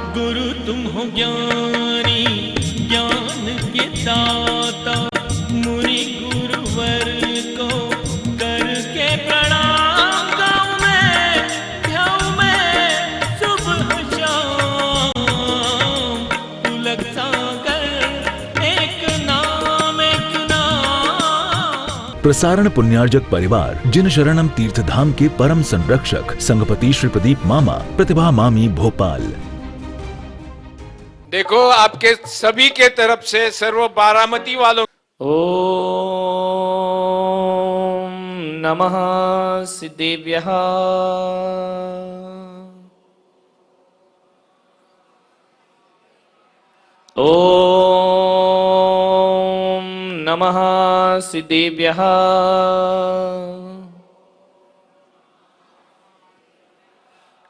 गुरु तुम हो ज्ञानी ज्ञान के दाता, मुनि गुरुवर को करके प्रणाम गाऊं मैं, ध्याऊं मैं सुबह शाम। तुलक सागर एक नाम एक नाम। प्रसारण पुण्यार्जक परिवार जिन शरणम तीर्थ धाम के परम संरक्षक संघपति श्री प्रदीप मामा, प्रतिभा मामी, भोपाल। देखो आपके सभी के तरफ से सर्व बारामती वालों। ओम नमः सिद्धेभ्यः। ओम नमः सिद्धेभ्यः।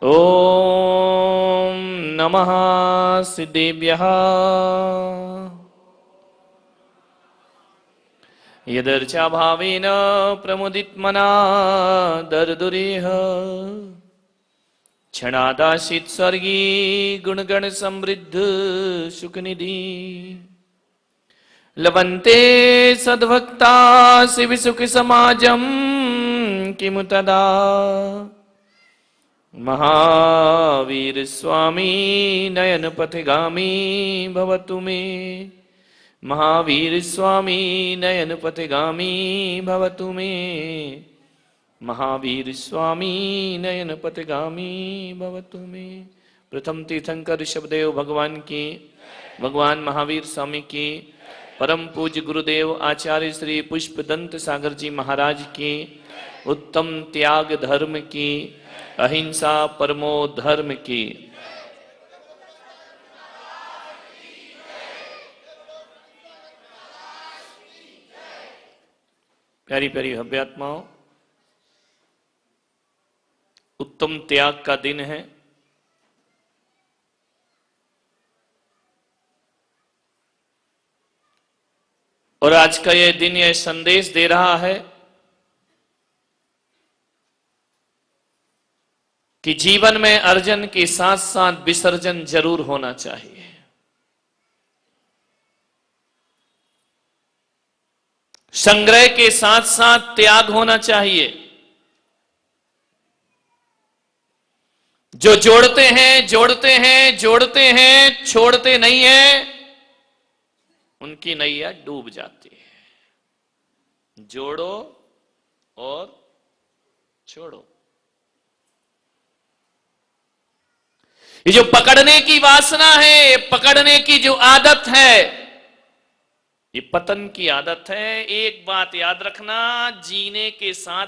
ओम नमः सिद्धेभ्यः। यदर्चा भावेन प्रमुदितमना दर्दुरेह, क्षणादाशित स्वर्गी गुणगण समृद्ध सुखनिधि। लभन्ते सद्भक्ता शिव सुख समाजम किमु तदा। महावीर स्वामी नयन पथगामी भवतु मे। महावीर स्वामी नयन पथगामी भवतु मे। महावीर स्वामी नयन पथगामी भवतु मे। प्रथम तीर्थंकर ऋषभदेव भगवान की, भगवान महावीर स्वामी की, परम पूज्य गुरुदेव आचार्य श्री पुष्पदंत सागर जी महाराज की, उत्तम त्याग धर्म की, अहिंसा परमो धर्म की। प्यारी प्यारी भव्यात्माओं, उत्तम त्याग का दिन है। और आज का यह दिन यह संदेश दे रहा है कि जीवन में अर्जन के साथ साथ विसर्जन जरूर होना चाहिए। संग्रह के साथ साथ त्याग होना चाहिए। जो जोड़ते हैं जोड़ते हैं जोड़ते हैं, छोड़ते नहीं है, उनकी नैया डूब जाती है। जोड़ो और छोड़ो। ये जो पकड़ने की वासना है, पकड़ने की जो आदत है, ये पतन की आदत है। एक बात याद रखना, जीने के साथ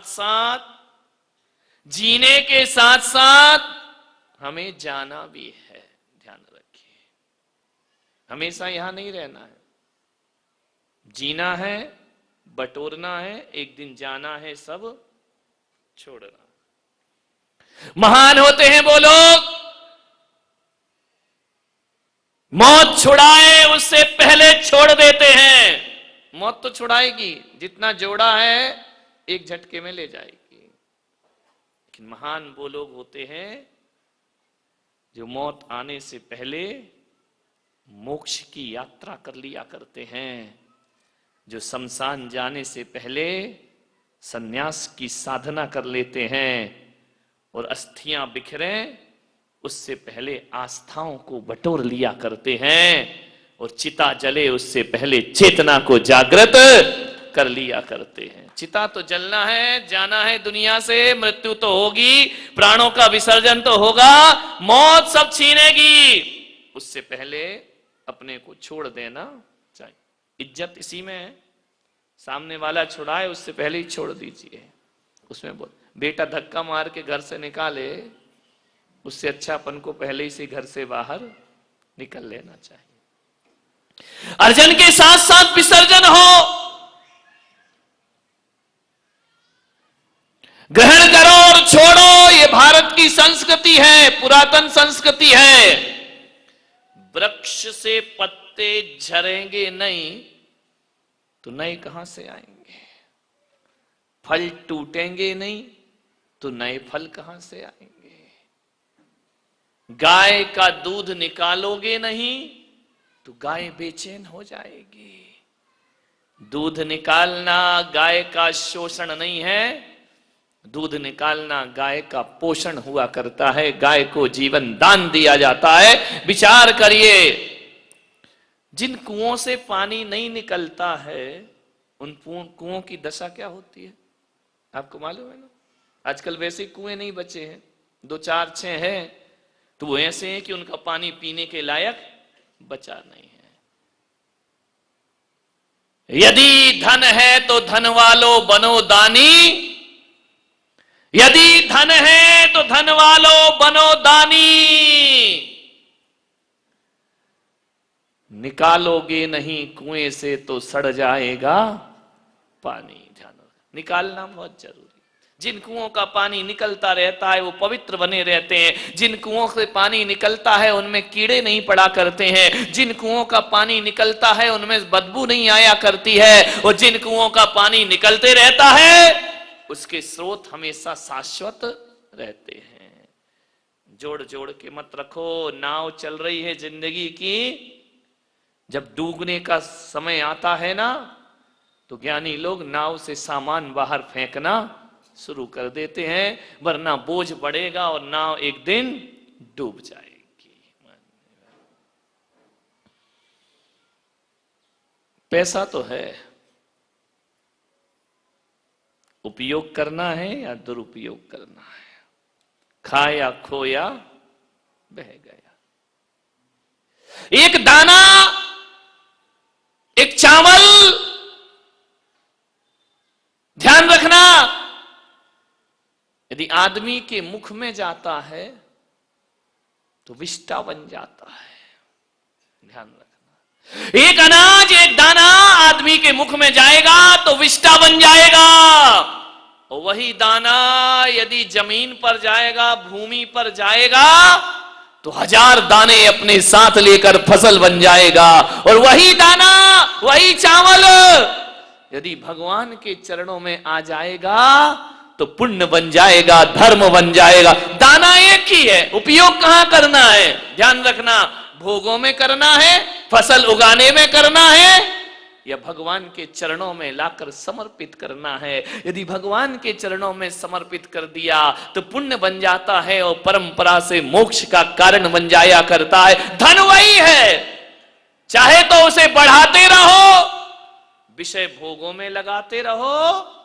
साथ हमें जाना भी है। ध्यान रखिए, हमेशा यहां नहीं रहना है। जीना है, बटोरना है, एक दिन जाना है, सब छोड़ना। महान होते हैं वो लोग मौत छुड़ाए उससे पहले छोड़ देते हैं। मौत तो छुड़ाएगी, जितना जोड़ा है एक झटके में ले जाएगी। लेकिन महान वो लोग होते हैं जो मौत आने से पहले मोक्ष की यात्रा कर लिया करते हैं, जो शमशान जाने से पहले सन्यास की साधना कर लेते हैं, और अस्थियां बिखरे उससे पहले आस्थाओं को बटोर लिया करते हैं, और चिता जले उससे पहले चेतना को जागृत कर लिया करते हैं। चिता तो जलना है, जाना है दुनिया से, मृत्यु तो होगी, प्राणों का विसर्जन तो होगा, मौत सब छीनेगी, उससे पहले अपने को छोड़ देना चाहिए। इज्जत इसी में है, सामने वाला छुड़ाए उससे पहले ही छोड़ दीजिए। उसमें बोल बेटा धक्का मार के घर से निकाले, उससे अच्छा अपन को पहले ही से घर से बाहर निकल लेना चाहिए। अर्जन के साथ साथ विसर्जन हो। ग्रहण करो और छोड़ो, ये भारत की संस्कृति है, पुरातन संस्कृति है। वृक्ष से पत्ते झरेंगे नहीं तो नए कहां से आएंगे? फल टूटेंगे नहीं तो नए फल कहां से आएंगे? गाय का दूध निकालोगे नहीं तो गाय बेचैन हो जाएगी। दूध निकालना गाय का शोषण नहीं है, दूध निकालना गाय का पोषण हुआ करता है, गाय को जीवन दान दिया जाता है। विचार करिए, जिन कुओं से पानी नहीं निकलता है उन कुओं की दशा क्या होती है आपको मालूम है ना? आजकल वैसे कुएं नहीं बचे हैं, 2 4 6 हैं, तो वो ऐसे हैं कि उनका पानी पीने के लायक बचा नहीं है। यदि धन है तो धन वालों बनो दानी, यदि धन है तो धन वालों बनो दानी। निकालोगे नहीं कुएं से तो सड़ जाएगा पानी। ध्यान निकालना बहुत जरूरी। जिन कुओं का पानी निकलता रहता है वो पवित्र बने रहते हैं। जिन कुओं से पानी निकलता है उनमें कीड़े नहीं पड़ा करते हैं। जिन कुओं का पानी निकलता है उनमें बदबू नहीं आया करती है। और जिन कुओं का पानी निकलते रहता है उसके स्रोत हमेशा शाश्वत रहते हैं। जोड़ जोड़ के मत रखो, नाव चल रही है जिंदगी की, जब डूबने का समय आता है ना तो ज्ञानी लोग नाव से सामान बाहर फेंकना शुरू कर देते हैं, वरना बोझ बढ़ेगा और नाव एक दिन डूब जाएगी। पैसा तो है, उपयोग करना है या दुरुपयोग करना है, खाया खोया बह गया। एक दाना, एक चावल, ध्यान रखना, यदि आदमी के मुख में जाता है तो विष्टा बन जाता है। ध्यान रखना, एक अनाज, एक दाना आदमी के मुख में जाएगा तो विष्टा बन जाएगा। और वही दाना यदि जमीन पर जाएगा, भूमि पर जाएगा तो 1000 दाने अपने साथ लेकर फसल बन जाएगा। और वही दाना, वही चावल यदि भगवान के चरणों में आ जाएगा तो पुण्य बन जाएगा, धर्म बन जाएगा। दाना एक ही है, उपयोग कहां करना है? ध्यान रखना, भोगों में करना है, फसल उगाने में करना है, या भगवान के चरणों में लाकर समर्पित करना है। यदि भगवान के चरणों में समर्पित कर दिया तो पुण्य बन जाता है और परंपरा से मोक्ष का कारण बन जाया करता है। धन वही है, चाहे तो उसे बढ़ाते रहो, विषय भोगों में लगाते रहो,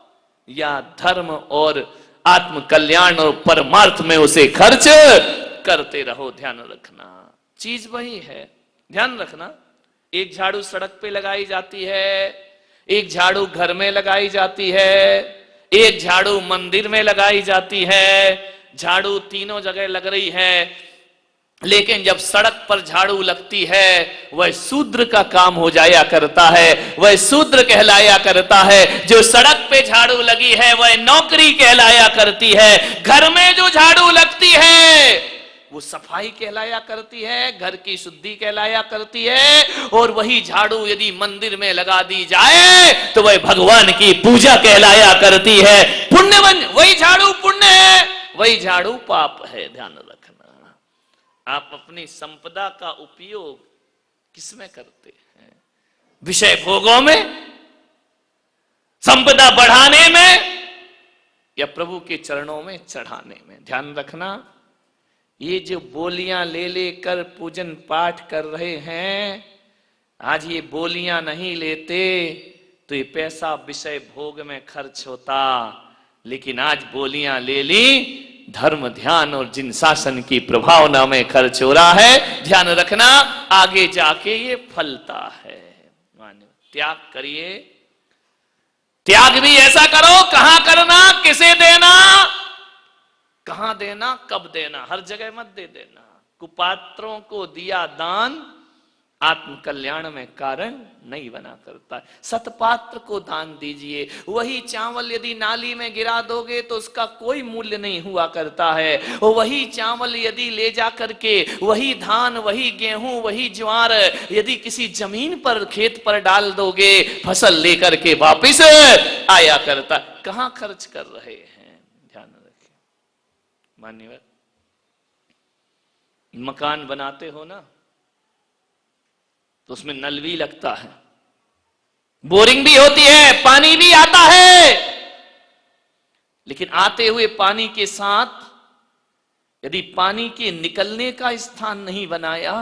या धर्म और आत्म कल्याण और परमार्थ में उसे खर्च करते रहो। ध्यान रखना, चीज वही है। ध्यान रखना, एक झाड़ू सड़क पे लगाई जाती है, एक झाड़ू घर में लगाई जाती है, एक झाड़ू मंदिर में लगाई जाती है। झाड़ू तीनों जगह लग रही है, लेकिन जब सड़क पर झाड़ू लगती है वह शूद्र का काम हो जाया करता है, वह शूद्र कहलाया करता है। जो सड़क पे झाड़ू लगी है वह नौकरी कहलाया करती है। घर में जो झाड़ू लगती है वो सफाई कहलाया करती है, घर की शुद्धि कहलाया करती है। और वही झाड़ू यदि मंदिर में लगा दी जाए तो वह भगवान की पूजा कहलाया करती है। पुण्य बन, वही झाड़ू पुण्य है, वही झाड़ू पाप है। ध्यान रखना, आप अपनी संपदा का उपयोग किसमें करते हैं? विषय भोगों में, संपदा बढ़ाने में, या प्रभु के चरणों में चढ़ाने में? ध्यान रखना, ये जो बोलियां ले लेकर पूजन पाठ कर रहे हैं, आज ये बोलियां नहीं लेते तो ये पैसा विषय भोग में खर्च होता, लेकिन आज बोलियां ले ली, धर्म, ध्यान और जिन शासन की प्रभावना में खर्च हो रहा है। ध्यान रखना, आगे जाके ये फलता है। त्याग करिए, त्याग भी ऐसा करो, कहां करना, किसे देना, कहां देना, कब देना, हर जगह मत दे देना। कुपात्रों को दिया दान आत्म कल्याण में कारण नहीं बना करता। सतपात्र को दान दीजिए। वही चावल यदि नाली में गिरा दोगे तो उसका कोई मूल्य नहीं हुआ करता है। और वही चावल यदि ले जा करके, वही धान, वही गेहूं, वही ज्वार यदि किसी जमीन पर, खेत पर डाल दोगे, फसल लेकर के वापिस आया करता। कहां खर्च कर रहे हैं? ध्यान रखिए। मान्यवर, मकान बनाते हो ना, तो उसमें नल भी लगता है, बोरिंग भी होती है, पानी भी आता है, लेकिन आते हुए पानी के साथ यदि पानी के निकलने का स्थान नहीं बनाया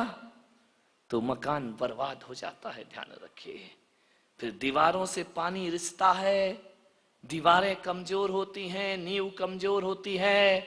तो मकान बर्बाद हो जाता है। ध्यान रखिए। फिर दीवारों से पानी रिसता है, दीवारें कमजोर होती हैं, नींव कमजोर होती है,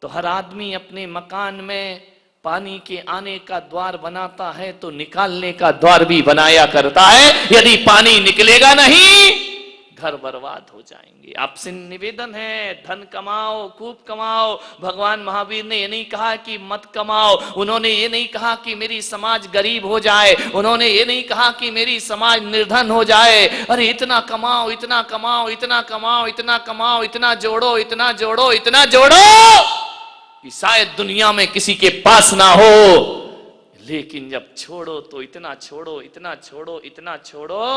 तो हर आदमी अपने मकान में पानी के आने का द्वार बनाता है तो निकालने का द्वार भी बनाया करता है। यदि पानी निकलेगा नहीं, घर बर्बाद हो जाएंगे। आपसे निवेदन है, धन कमाओ, खूब कमाओ। भगवान महावीर ने ये नहीं कहा कि मत कमाओ, उन्होंने ये नहीं कहा कि मेरी समाज गरीब हो जाए, उन्होंने ये नहीं कहा कि मेरी समाज निर्धन हो जाए। अरे इतना कमाओ, इतना कमाओ, इतना कमाओ, इतना कमाओ, इतना जोड़ो, इतना जोड़ो, इतना जोड़ो कि शायद दुनिया में किसी के पास ना हो, लेकिन जब छोड़ो तो इतना छोड़ो, इतना छोड़ो, इतना छोड़ो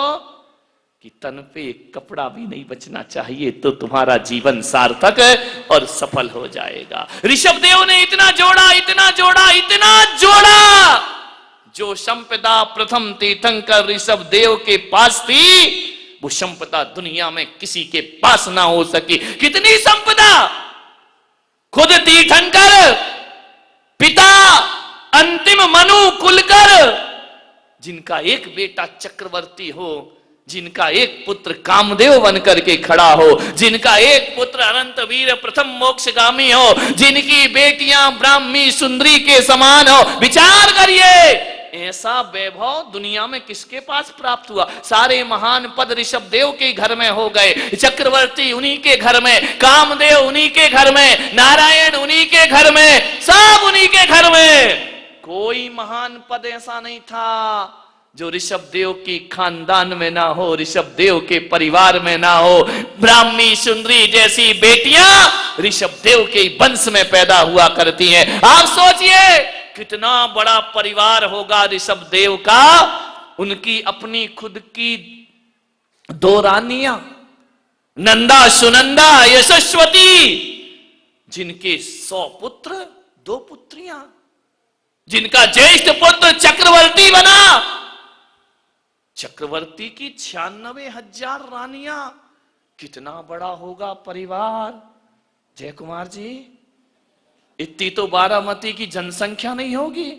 कि तन पे कपड़ा भी नहीं बचना चाहिए, तो तुम्हारा जीवन सार्थक और सफल हो जाएगा। ऋषभ देव ने इतना जोड़ा, इतना जोड़ा, इतना जोड़ा, जो संपदा प्रथम तीर्थंकर ऋषभ देव के पास थी, वो संपदा दुनिया में किसी के पास ना हो सकी। कितनी संपदा! खुद तीर्थंकर, पिता अंतिम मनु कुलकर, जिनका एक बेटा चक्रवर्ती हो, जिनका एक पुत्र कामदेव बनकर के खड़ा हो, जिनका एक पुत्र अनंत वीर प्रथम मोक्षगामी हो, जिनकी बेटियां ब्राह्मी सुंदरी के समान हो। विचार करिए, ऐसा वैभव दुनिया में किसके पास प्राप्त हुआ? सारे महान पद ऋषभ देव के घर में हो गए, चक्रवर्ती उन्हीं के घर में, कामदेव उन्हीं के घर में, नारायण उन्हीं के घर में, सब उन्हीं के घर में। कोई महान पद ऐसा नहीं था जो ऋषभ देव की खानदान में ना हो, ऋषभ देव के परिवार में ना हो। ब्राह्मी सुंदरी जैसी बेटियां ऋषभ देव के वंश में पैदा हुआ करती हैं। आप सोचिए कितना बड़ा परिवार होगा ऋषभ देव का। उनकी अपनी खुद की 2 रानियां, नंदा सुनंदा यशस्वती, जिनके 100 पुत्र 2 पुत्रियां, जिनका ज्येष्ठ पुत्र चक्रवर्ती बना। चक्रवर्ती की 96,000 रानियां, कितना बड़ा होगा परिवार। जय कुमार जी, इतनी तो बारामती की जनसंख्या नहीं होगी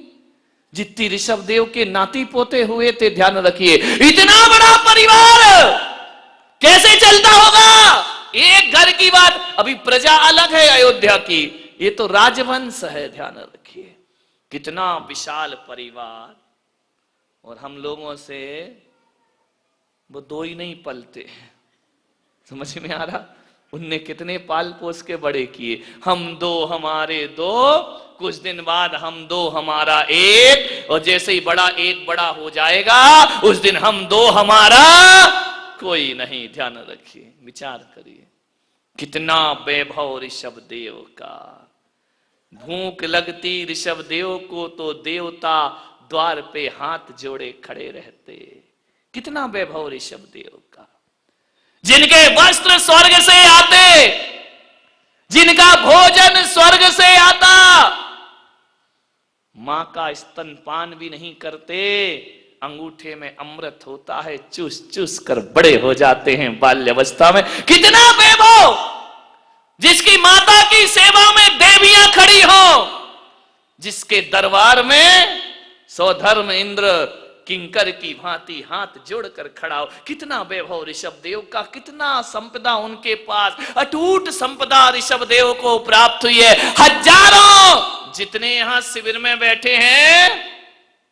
जितनी ऋषभ देव के नाती पोते हुए थे। ध्यान रखिए, इतना बड़ा परिवार कैसे चलता होगा? एक घर की बात, अभी प्रजा अलग है अयोध्या की, ये तो राजवंश है। ध्यान रखिए, कितना विशाल परिवार। और हम लोगों से वो 2 ही नहीं पलते, समझ में आ रहा? उनने कितने पाल पोस के बड़े किए। हम 2 हमारे 2, कुछ दिन बाद हम 2 हमारा 1, और जैसे ही बड़ा 1 बड़ा हो जाएगा उस दिन हम 2 हमारा कोई नहीं। ध्यान रखिए, विचार करिए, कितना वैभव ऋषभ देव का। भूख लगती ऋषभ देव को तो देवता द्वार पे हाथ जोड़े खड़े रहते। कितना वैभव ऋषभ देव का। जिनके वस्त्र स्वर्ग से आते, जिनका भोजन स्वर्ग से आता, मां का स्तनपान भी नहीं करते, अंगूठे में अमृत होता है, चूस चूस कर बड़े हो जाते हैं बाल्यावस्था में। कितना वैभव! जिसकी माता की सेवा में देवियां खड़ी हो, जिसके दरबार में सौधर्म इंद्र किंकर की भांति हाथ जोड़कर खड़ा हो। कितना वैभव ऋषभ देव का, कितना संपदा उनके पास। अटूट संपदा ऋषभ देव को प्राप्त हुई है। हजारों जितने यहां शिविर में बैठे हैं,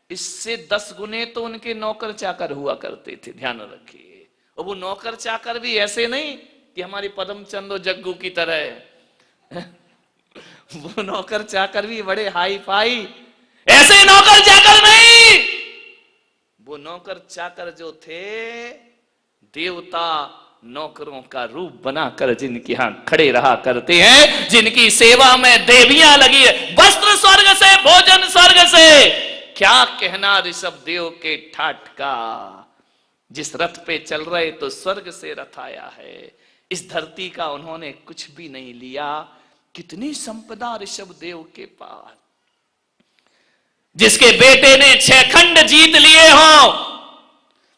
इससे 10 गुने तो उनके नौकर चाकर हुआ करते थे। ध्यान रखिए, और वो नौकर चाकर भी ऐसे नहीं कि हमारी पदमचंद और जग्गू की तरह वो नौकर चाकर भी बड़े हाई फाई, ऐसे नौकर चाकर नहीं। वो नौकर चाकर जो थे, देवता नौकरों का रूप बनाकर जिनके यहां खड़े रहा करते हैं, जिनकी सेवा में देवियां लगी है। वस्त्र स्वर्ग से, भोजन स्वर्ग से, क्या कहना ऋषभ देव के ठाठ का। जिस रथ पे चल रहे तो स्वर्ग से रथ आया है। इस धरती का उन्होंने कुछ भी नहीं लिया। कितनी संपदा ऋषभ देव के पास। जिसके बेटे ने 6 खंड जीत लिए हों,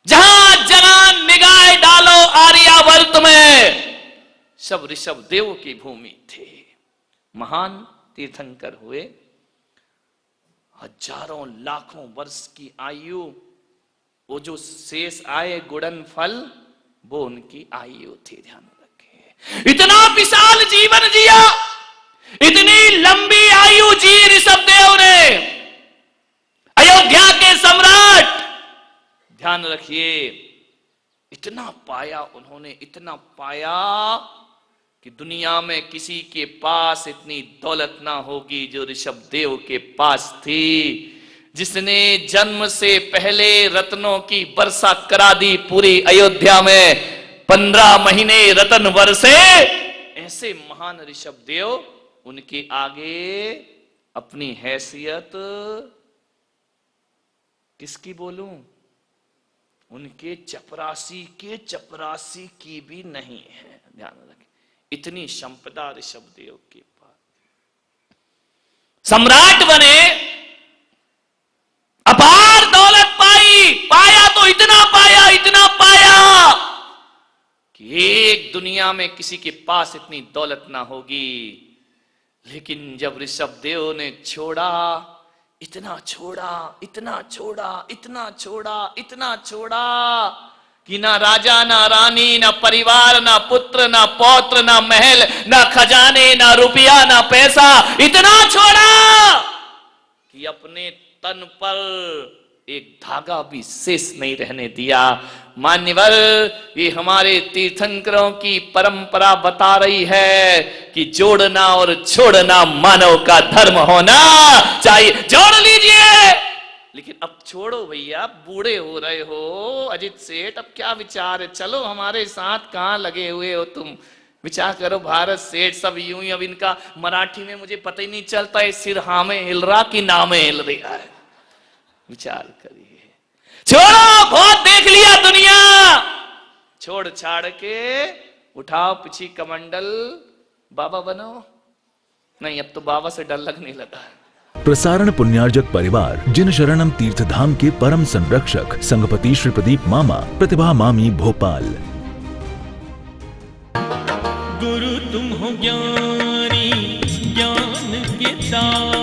जहां जहां निगाह डालो आर्यावर्त में सब ऋषभ देव की भूमि थे। महान तीर्थंकर हुए, हजारों लाखों वर्ष की आयु, वो जो शेष आए गुणन फल वो उनकी आयु थी। ध्यान रखें, इतना विशाल जीवन जिया, इतनी लंबी आयु जी ऋषभदेव ने, अयोध्या के सम्राट। ध्यान रखिए, इतना पाया उन्होंने, इतना पाया कि दुनिया में किसी के पास इतनी दौलत ना होगी जो ऋषभदेव के पास थी, जिसने जन्म से पहले रत्नों की वर्षा करा दी पूरी अयोध्या में, 15 महीने रतन वर्षे। ऐसे महान ऋषभदेव, उनके आगे अपनी हैसियत किसकी बोलूं, उनके चपरासी के चपरासी की भी नहीं है। ध्यान रखें, इतनी संपदा ऋषभदेव के पास। सम्राट बने, अपार दौलत पाई, पाया तो इतना पाया, इतना पाया कि एक दुनिया में किसी के पास इतनी दौलत ना होगी। लेकिन जब ऋषभदेव ने छोड़ा, इतना छोड़ा, इतना छोड़ा, इतना छोड़ा, इतना छोड़ा कि ना राजा, ना रानी, ना परिवार, ना पुत्र, ना पौत्र, ना महल, ना खजाने, ना रुपया, ना पैसा, इतना छोड़ा कि अपने तन पर एक धागा भी शेष नहीं रहने दिया। मान्यवर, ये हमारे तीर्थंकरों की परंपरा बता रही है कि जोड़ना और छोड़ना मानव का धर्म होना चाहिए। जोड़ लीजिए, लेकिन अब छोड़ो भैया, बूढ़े हो रहे हो अजित सेठ, अब क्या विचार है, चलो हमारे साथ, कहां लगे हुए हो तुम, विचार करो। भारत सेठ सब यूं ही, अब इनका मराठी में मुझे पता ही नहीं चलता है, सिर हाँ में हिल रहा कि ना में हिल रहा है। विचार करिए, छोड़ो, बहुत देख लिया दुनिया, छोड़ छाड़ के उठाओ पिछी कमंडल, बाबा बनो। नहीं, अब तो बाबा से डर लगने लगा। प्रसारण पुण्यार्जक परिवार जिन शरणम तीर्थधाम के परम संरक्षक संघपति श्री प्रदीप मामा, प्रतिभा मामी, भोपाल। गुरु तुम हो ज्ञानी, ज्ञान के साथ